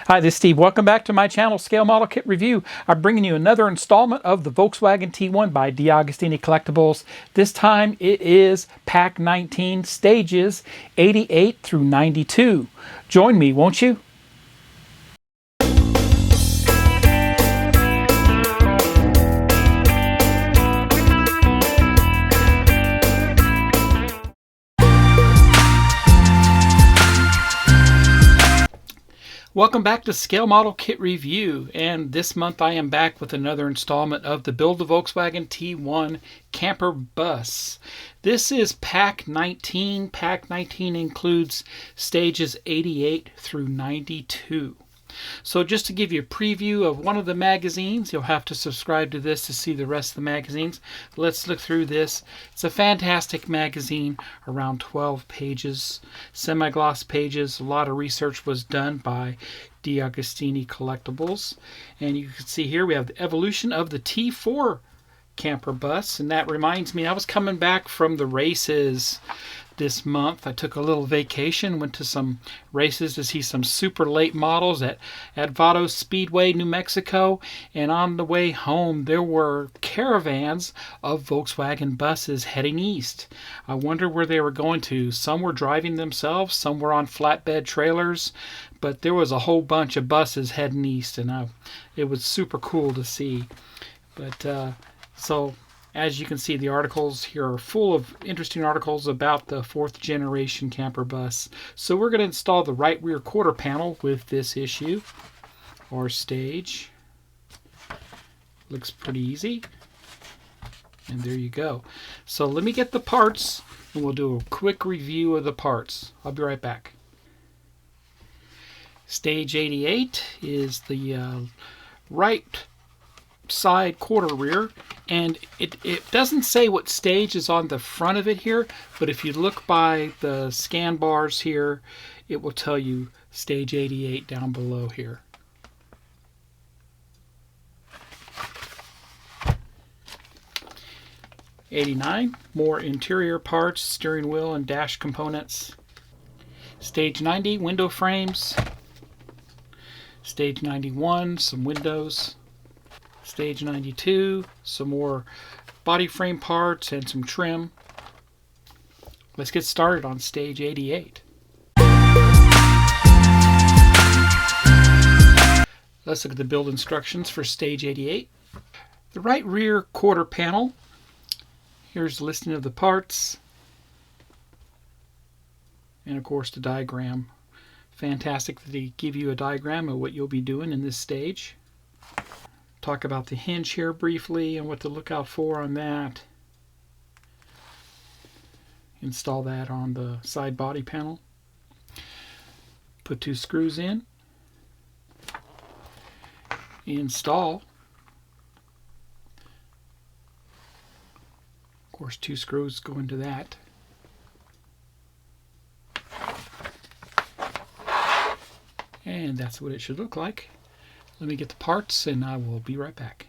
Hi, this is Steve. Welcome back to my channel, Scale Model Kit Review. I'm bringing you another installment of the Volkswagen T1 by DeAgostini Collectibles. This time it is Pack 19, stages 88 through 92. Join me, won't you? Welcome back to Scale Model Kit Review, and this month I am back with another installment of the Build the Volkswagen T1 Camper Bus. This is Pack 19. Pack 19 includes stages 88 through 92. So just to give you a preview of one of the magazines, you'll have to subscribe to this to see the rest of the magazines. Let's look through this. It's a fantastic magazine, around 12 pages, semi-gloss pages. A lot of research was done by DeAgostini Collectibles. And you can see here we have the evolution of the T4 camper bus. And that reminds me, I was coming back from the races this month. I took a little vacation, went to some races to see some super late models at Vado Speedway, New Mexico, and on the way home there were caravans of Volkswagen buses heading east. I wonder where they were going to. Some were driving themselves, some were on flatbed trailers, but there was a whole bunch of buses heading east, and it was super cool to see. But so as you can see, the articles here are full of interesting articles about the fourth generation camper bus. So we're going to install the right rear quarter panel with this issue or stage. Looks pretty easy. And there you go. So let me get the parts and we'll do a quick review of the parts. I'll be right back. Stage 88 is the right side quarter rear, and it doesn't say what stage is on the front of it here, but if you look by the scan bars here, it will tell you stage 88 down below here. '89, more interior parts, steering wheel and dash components. Stage 90, window frames. Stage 91, some windows. Stage 92, some more body frame parts and some trim. Let's get started on stage 88. Let's look at the build instructions for stage 88. The right rear quarter panel. Here's the listing of the parts. And of course the diagram. Fantastic that they give you a diagram of what you'll be doing in this stage. Talk about the hinge here briefly and what to look out for on that. Install that on the side body panel. Put 2 screws in. Install. Of course, 2 screws go into that. And that's what it should look like. Let me get the parts and I will be right back.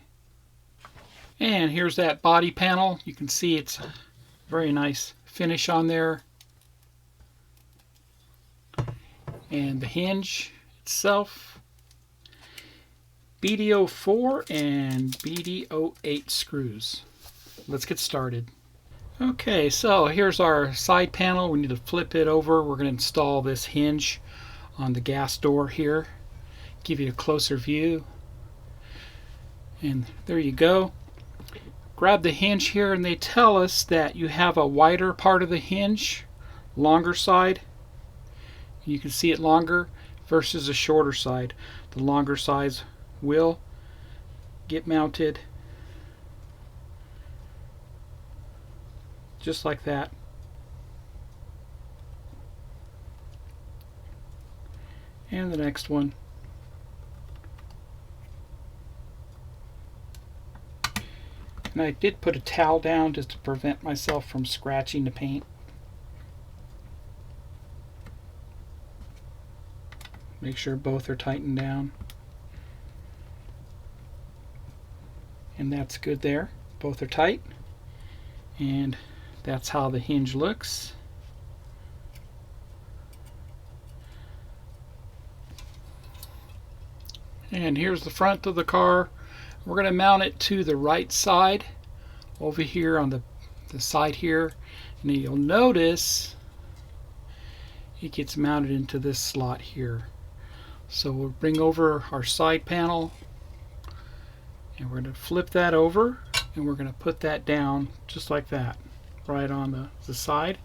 And here's that body panel. You can see it's a very nice finish on there. And the hinge itself. BD04 and BD08 screws. Let's get started. Okay, so here's our side panel. We need to flip it over. We're going to install this hinge on the gas door here. Give you a closer view, and there you go. Grab the hinge here, and they tell us that you have a wider part of the hinge, longer side. You can see it longer versus a shorter side. The longer sides will get mounted just like that. And the next one. And I did put a towel down just to prevent myself from scratching the paint. Make sure both are tightened down. And that's good there. Both are tight. And that's how the hinge looks. And here's the front of the car. We're going to mount it to the right side over here on the side here. And you'll notice it gets mounted into this slot here. So we'll bring over our side panel and we're going to flip that over and we're going to put that down just like that, right on the side.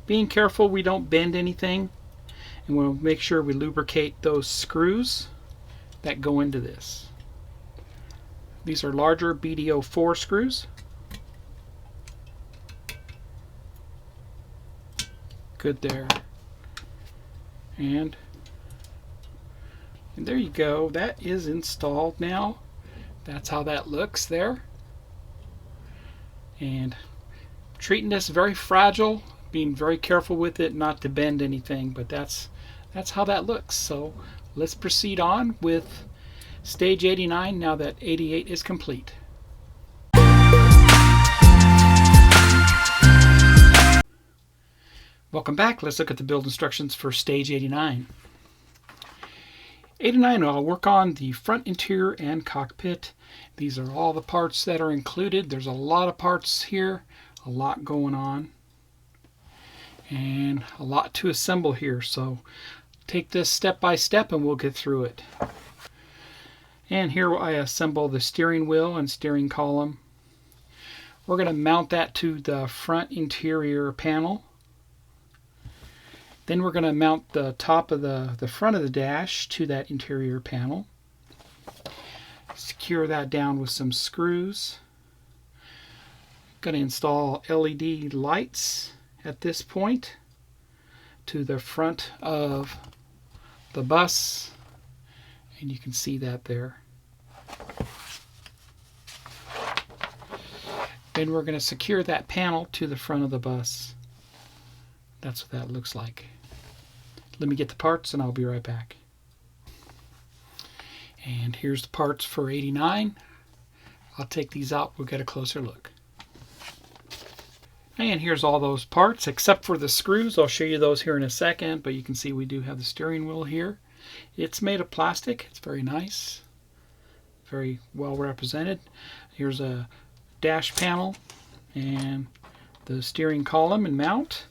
Being careful we don't bend anything, and we'll make sure we lubricate those screws that go into this. These are larger BDO4 screws. Good there. And there you go. That is installed now. That's how that looks there. And treating this very fragile, being very careful with it not to bend anything, but that's how that looks. So let's proceed on with stage 89 now that 88 is complete. Welcome back. Let's look at the build instructions for stage 89. 89, I'll work on the front interior and cockpit. These are all the parts that are included. There's a lot of parts here, a lot going on, and a lot to assemble here. So take this step by step and we'll get through it. And here I assemble the steering wheel and steering column. We're going to mount that to the front interior panel. Then we're going to mount the top of the front of the dash to that interior panel. Secure that down with some screws. Going to install LED lights at this point to the front of the bus, and you can see that there. Then we're going to secure that panel to the front of the bus. That's what that looks like. Let me get the parts and I'll be right back. And here's the parts for 89. I'll take these out, we'll get a closer look. And here's all those parts except for the screws. I'll show you those here in a second, but you can see we do have the steering wheel here. It's made of plastic. It's very nice, very well represented. Here's a dash panel and the steering column and mount.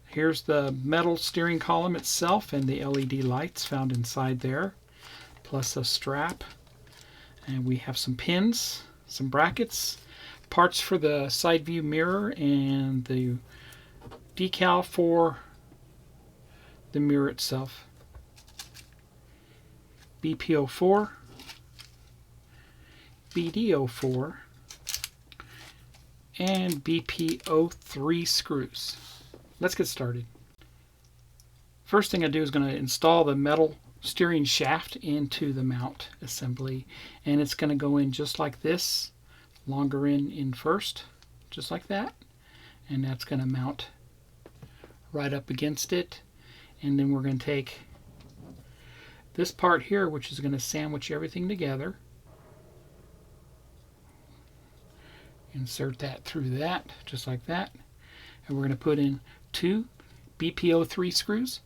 Here's the metal steering column itself and the LED lights found inside there, plus a strap. And we have some pins, some brackets, parts for the side view mirror, and the decal for the mirror itself. BPO4, BDO4, and BPO3 screws. Let's get started. First thing I do is going to install the metal steering shaft into the mount assembly, and it's going to go in just like this, longer in first, just like that, and that's going to mount right up against it. And then we're going to take this part here, which is going to sandwich everything together, insert that through that, just like that, and we're going to put in 2 BPO3 screws.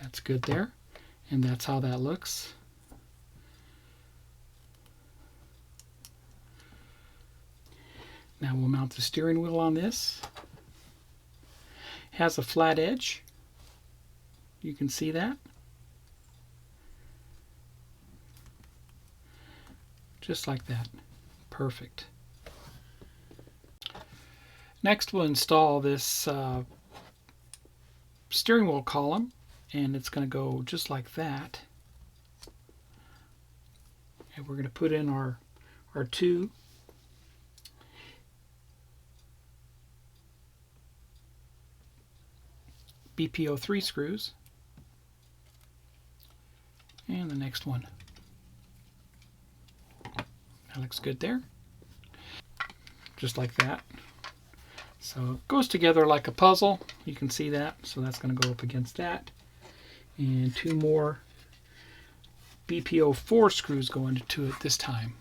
That's good there, and that's how that looks. Now we'll mount the steering wheel on this. It has a flat edge. You can see that. Just like that. Perfect. Next we'll install this steering wheel column, and it's going to go just like that. And we're going to put in our 2 BPO3 screws, and the next one. That looks good there. Just like that. So it goes together like a puzzle. You can see that. So that's going to go up against that. And 2 more BPO4 screws go into it this time.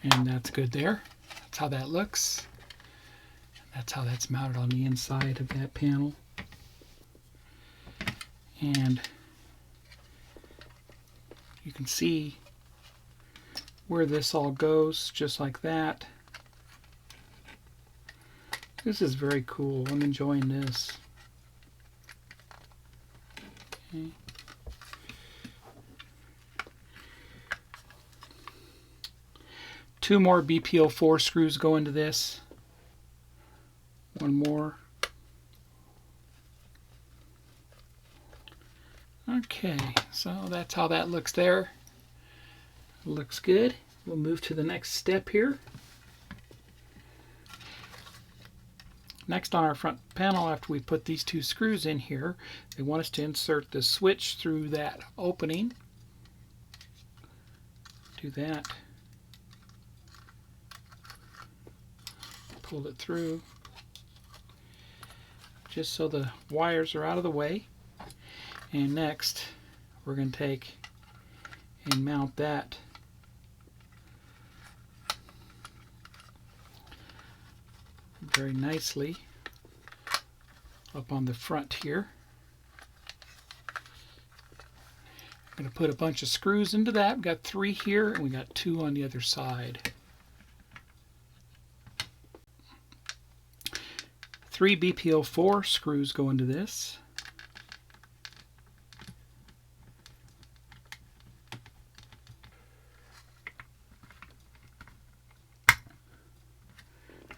And that's good there. That's how that looks. That's how that's mounted on the inside of that panel. And you can see where this all goes, just like that. This is very cool. I'm enjoying this. Okay. Two more BPO4 screws go into this. One more. Okay, so that's how that looks there. Looks good. We'll move to the next step here. Next on our front panel, after we put these two screws in here, they want us to insert the switch through that opening. Do that. Pull it through, just so the wires are out of the way. And next, we're going to take and mount that very nicely up on the front here. I'm going to put a bunch of screws into that. We've got 3 here and we got 2 on the other side. 3 BPO4 screws go into this.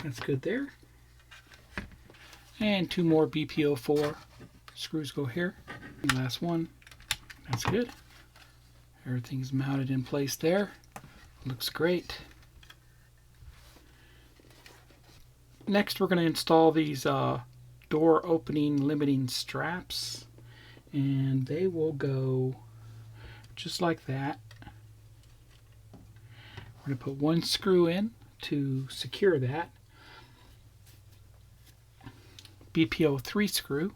That's good there. And 2 more BPO4 screws go here. And last one. That's good. Everything's mounted in place there. Looks great. Next, we're going to install these door opening limiting straps. And they will go just like that. We're going to put 1 screw in to secure that. BPO3 screw.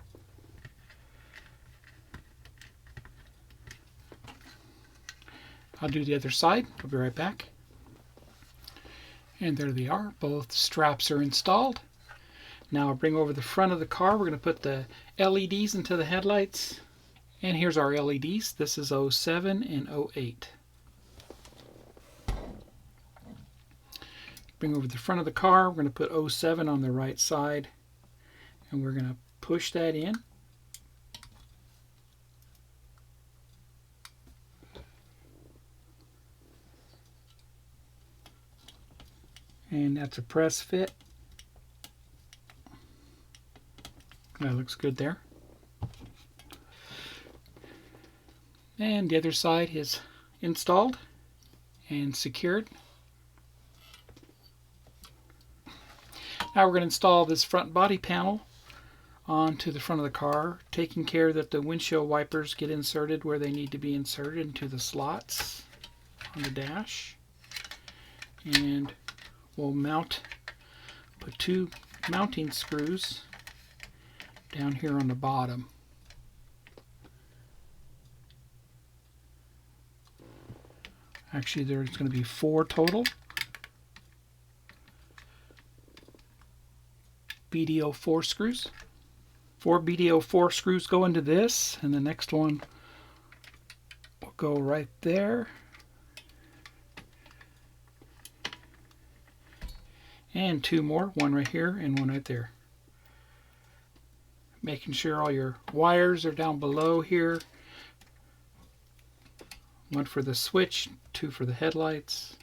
I'll do the other side. I'll be right back. And there they are. Both straps are installed. Now I'll bring over the front of the car. We're going to put the LEDs into the headlights. And here's our LEDs. This is 07 and 08. Bring over the front of the car. We're going to put 07 on the right side. And we're going to push that in. And that's a press fit. That looks good there. And the other side is installed and secured. Now we're going to install this front body panel onto the front of the car, taking care that the windshield wipers get inserted where they need to be inserted into the slots on the dash. And we'll put 2 mounting screws down here on the bottom. Actually, there's going to be 4 total. BDO4 screws. 4 BDO4 screws go into this, and the next one will go right there. And 2 more, 1 right here and 1 right there. Making sure all your wires are down below here. 1 for the switch, 2 for the headlights.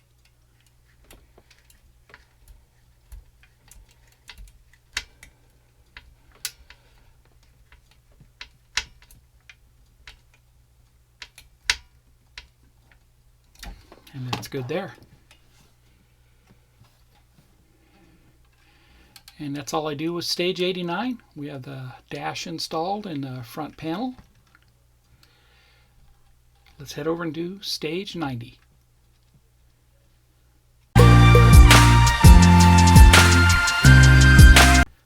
And that's good there. And that's all I do with stage 89. We have the dash installed in the front panel. Let's head over and do stage 90.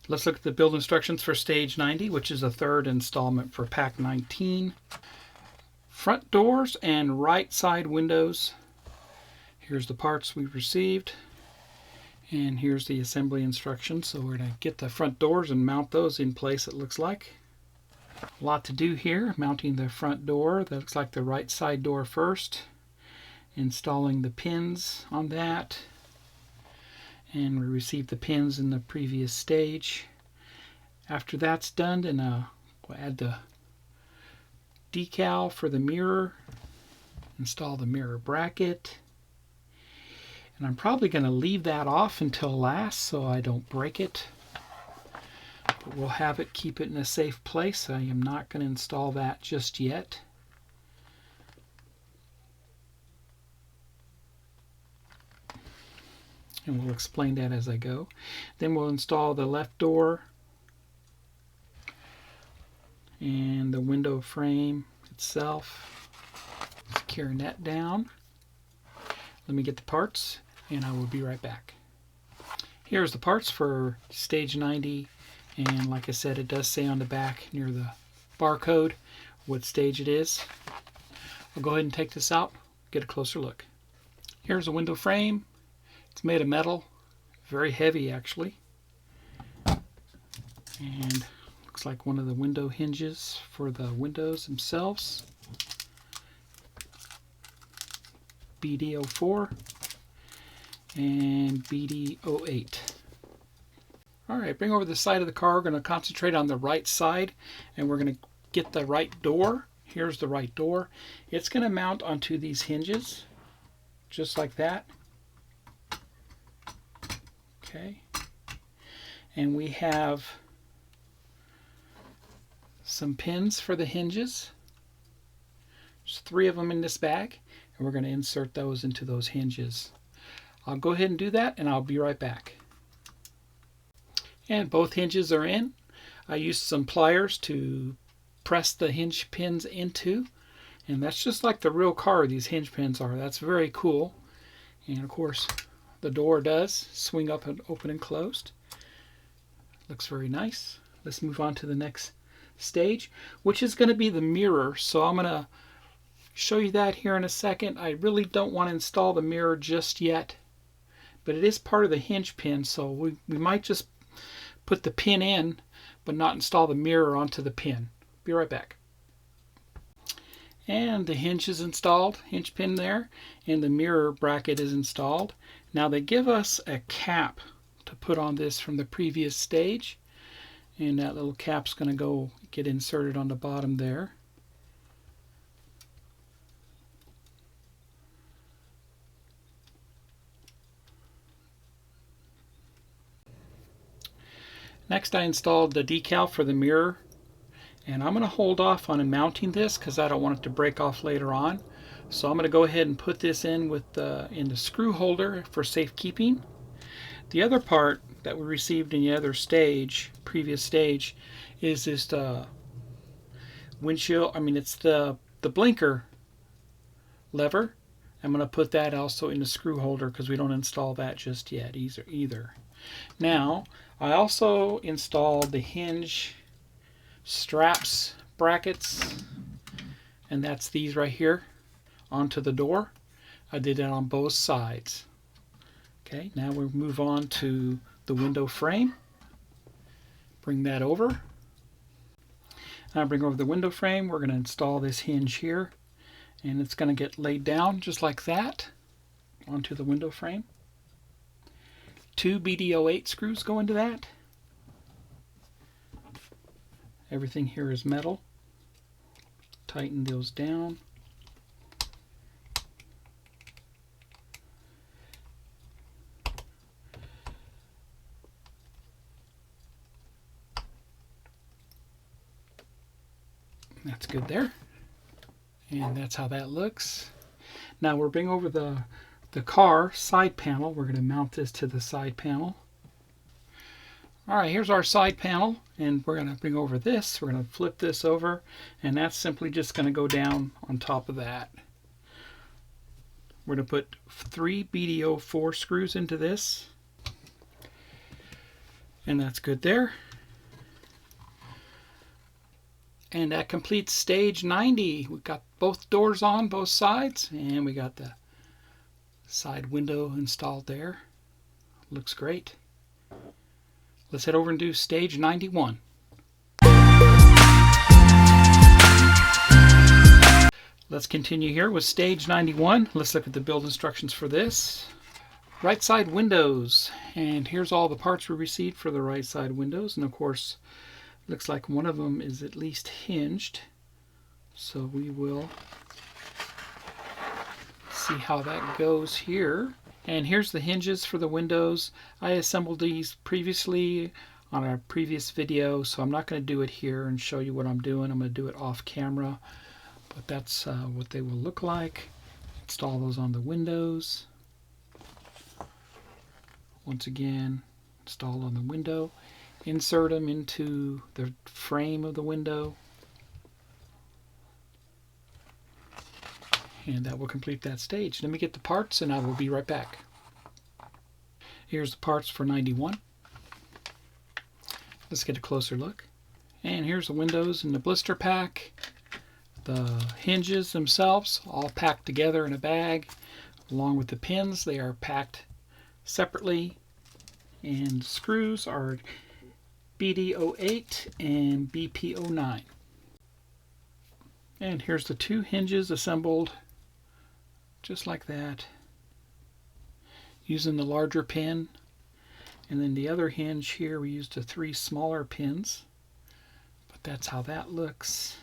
Let's look at the build instructions for stage 90, which is the 3rd installment for pack 19. Front doors and right side windows. Here's the parts we've received. And here's the assembly instructions. So we're going to get the front doors and mount those in place, it looks like. A lot to do here. Mounting the front door. That looks like the right side door first. Installing the pins on that. And we received the pins in the previous stage. After that's done, then we'll add the decal for the mirror. Install the mirror bracket. And I'm probably going to leave that off until last so I don't break it. But we'll have it, keep it in a safe place. I am not going to install that just yet. And we'll explain that as I go. Then we'll install the left door and the window frame itself. Securing that down. Let me get the parts and I will be right back. Here's the parts for stage 90, and like I said, it does say on the back near the barcode what stage it is. I'll go ahead and take this out, get a closer look. Here's the window frame. It's made of metal, very heavy actually, and looks like one of the window hinges for the windows themselves. BD04 and BD08. Alright, bring over the side of the car. We're going to concentrate on the right side, and we're going to get the right door. Here's the right door. It's going to mount onto these hinges, just like that. Okay. And we have some pins for the hinges. There's 3 of them in this bag, and we're going to insert those into those hinges. I'll go ahead and do that, and I'll be right back. And both hinges are in. I used some pliers to press the hinge pins into, and that's just like the real car these hinge pins are. That's very cool. And of course the door does swing up and open and closed. Looks very nice. Let's move on to the next stage, which is going to be the mirror. So I'm going to show you that here in a second. I really don't want to install the mirror just yet, but it is part of the hinge pin, so we might just put the pin in but not install the mirror onto the pin. Be right back. And the hinge is installed, hinge pin there, and the mirror bracket is installed. Now they give us a cap to put on this from the previous stage, and that little cap's going to get inserted on the bottom there. Next, I installed the decal for the mirror, and I'm going to hold off on mounting this because I don't want it to break off later on. So I'm going to go ahead and put this in in the screw holder for safekeeping. The other part that we received in the other stage, previous stage, is this windshield. I mean, it's the blinker lever. I'm going to put that also in the screw holder because we don't install that just yet either. Now, I also installed the hinge straps brackets, and that's these right here onto the door. I did that on both sides. Okay, now we'll move on to the window frame. Bring that over. Now bring over the window frame. We're going to install this hinge here, and it's going to get laid down just like that onto the window frame. 2 BD08 screws go into that. Everything here is metal. Tighten those down. That's good there. And that's how that looks. Now we'll bring over the car side panel. We're going to mount this to the side panel. Alright, here's our side panel, and we're going to bring over this. We're going to flip this over, and that's simply just going to go down on top of that. We're going to put 3 BD04 screws into this, and that's good there. And that completes stage 90. We've got both doors on both sides, and we got the side window installed there. Looks great. Let's head over and do stage 91. Let's continue here with stage 91. Let's look at the build instructions for this. Right side windows, and here's all the parts we received for the right side windows, and of course looks like one of them is at least hinged, so we will see how that goes here. And here's the hinges for the windows. I assembled these previously on a previous video, so I'm not going to do it here and show you what I'm doing. I'm going to do it off camera, but that's what they will look like. Install those on the windows. Once again, install on the window. Insert them into the frame of the window. And that will complete that stage. Let me get the parts and I will be right back. Here's the parts for 91. Let's get a closer look. And here's the windows in the blister pack. The hinges themselves all packed together in a bag. Along with the pins, they are packed separately. And screws are BD08 and BP09. And here's the two hinges assembled just like that, using the larger pin. And then the other hinge here, we used the 3 smaller pins, but that's how that looks.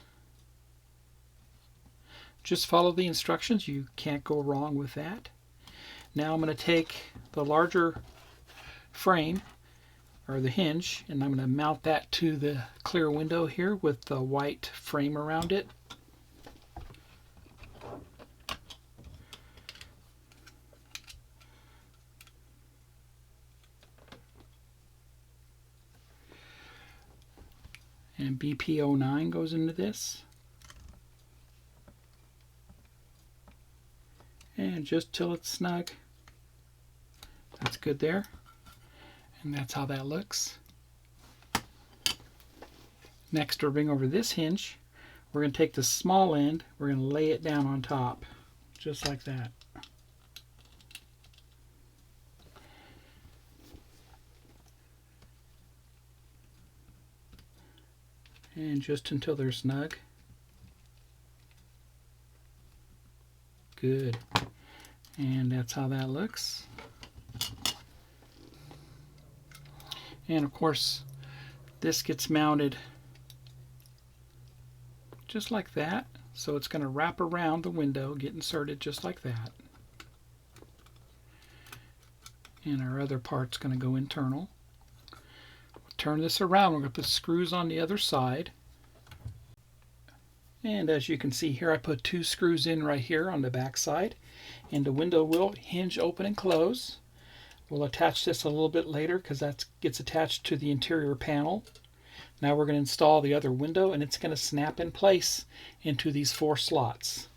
Just follow the instructions, you can't go wrong with that. Now I'm going to take the larger frame, or the hinge, and I'm going to mount that to the clear window here with the white frame around it. And BP09 goes into this. And just till it's snug. That's good there. And that's how that looks. Next, we're bring over this hinge. We're going to take the small end, we're going to lay it down on top, just like that. And just until they're snug. Good. And that's how that looks. And of course, this gets mounted just like that. So it's going to wrap around the window, get inserted just like that. And our other part's going to go internal. Turn this around, we're going to put screws on the other side. And as you can see here, I put 2 screws in right here on the back side. And the window will hinge open and close. We'll attach this a little bit later because that gets attached to the interior panel. Now we're going to install the other window, and it's going to snap in place into these 4 slots.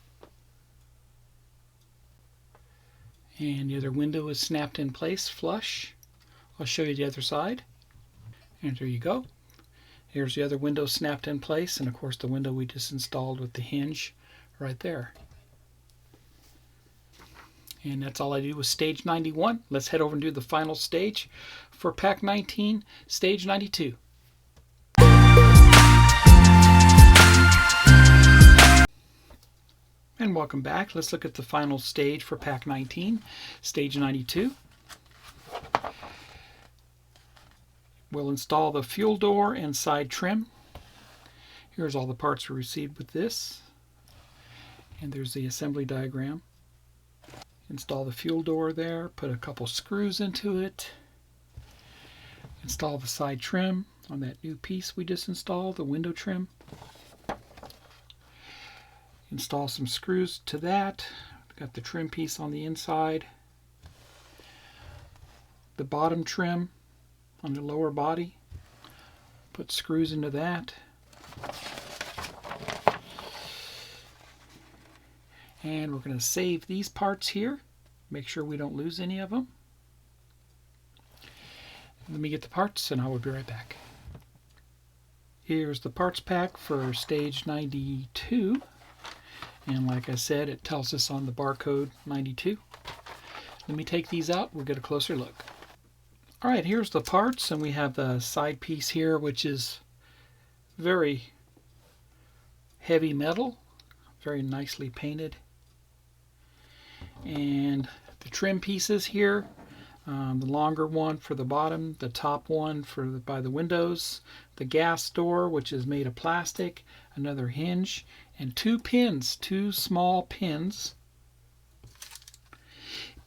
And the other window is snapped in place flush. I'll show you the other side. And there you go. Here's the other window snapped in place, and of course the window we just installed with the hinge right there. And that's all I do with stage 91. Let's head over and do the final stage for pack 19, stage 92. And welcome back. Let's look at the final stage for pack 19, stage 92. We'll install the fuel door and side trim. Here's all the parts we received with this. And there's the assembly diagram. Install the fuel door there, put a couple screws into it. Install the side trim on that new piece we just installed, the window trim. Install some screws to that. Got the trim piece on the inside. The bottom trim on the lower body. Put screws into that. And we're going to save these parts here. Make sure we don't lose any of them. Let me get the parts and I will be right back. Here's the parts pack for stage 92. And like I said, it tells us on the barcode 92. Let me take these out. We'll get a closer look. Alright, here's the parts, and we have the side piece here, which is very heavy metal, very nicely painted. And the trim pieces here, the longer one for the bottom, the top one for by the windows, the gas door, which is made of plastic, another hinge, and two pins, two small pins,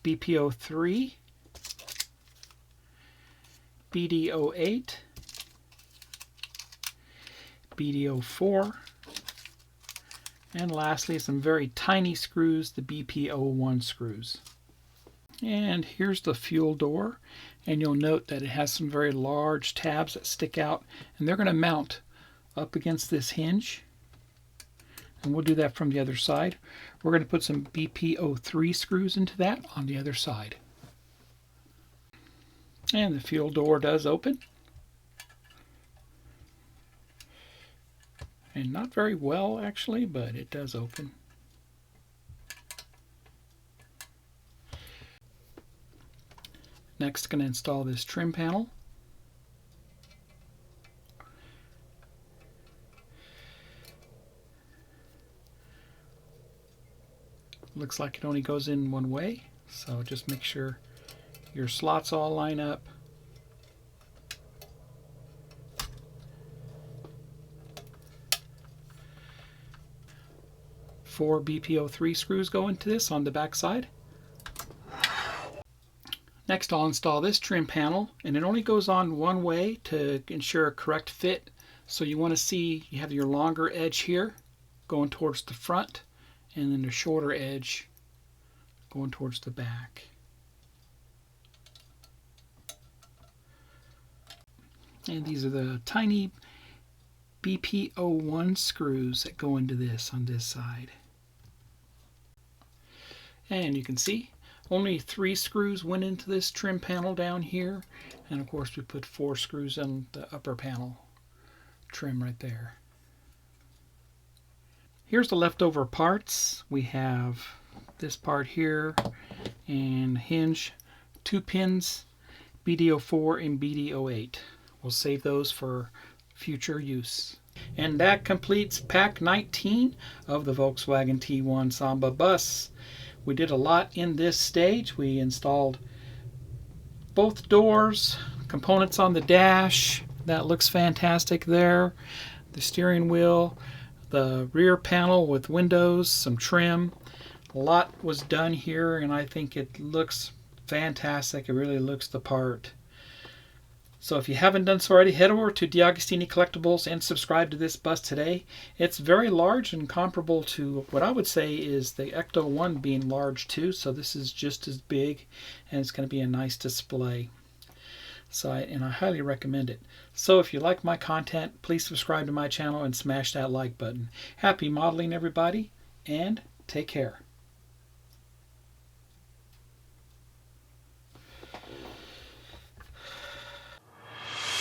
BPO3, BD08, BD04, and lastly some very tiny screws, the BPO1 screws. And here's the fuel door, and you'll note that it has some very large tabs that stick out, and they're going to mount up against this hinge, and we'll do that from the other side. We're going to put some BPO3 screws into that on the other side. And the fuel door does open, and not very well actually, but it does open. Next, going to install this trim panel. Looks like it only goes in one way, so just make sure your slots all line up. Four BPO3 screws go into this on the back side. Next, I'll install this trim panel, and it only goes on one way to ensure a correct fit. So you want to see you have your longer edge here going towards the front, and then the shorter edge going towards the back. And these are the tiny BPO1 screws that go into this on this side. And you can see only 3 screws went into this trim panel down here, and of course we put 4 screws on the upper panel trim right there. Here's the leftover parts. We have this part here and hinge, 2 pins, BD04 and BD08. We'll save those for future use. And that completes pack 19 of the Volkswagen T1 Samba bus. We did a lot in this stage. We installed both doors, components on the dash. That looks fantastic there. The steering wheel, the rear panel with windows, some trim. A lot was done here, and I think it looks fantastic. It really looks the part. So if you haven't done so already, head over to DeAgostini Collectibles and subscribe to this bus today. It's very large and comparable to what I would say is the Ecto 1 being large too. So this is just as big, and it's going to be a nice display. So I highly recommend it. So if you like my content, please subscribe to my channel and smash that like button. Happy modeling, everybody, and take care.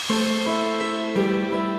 Thank you.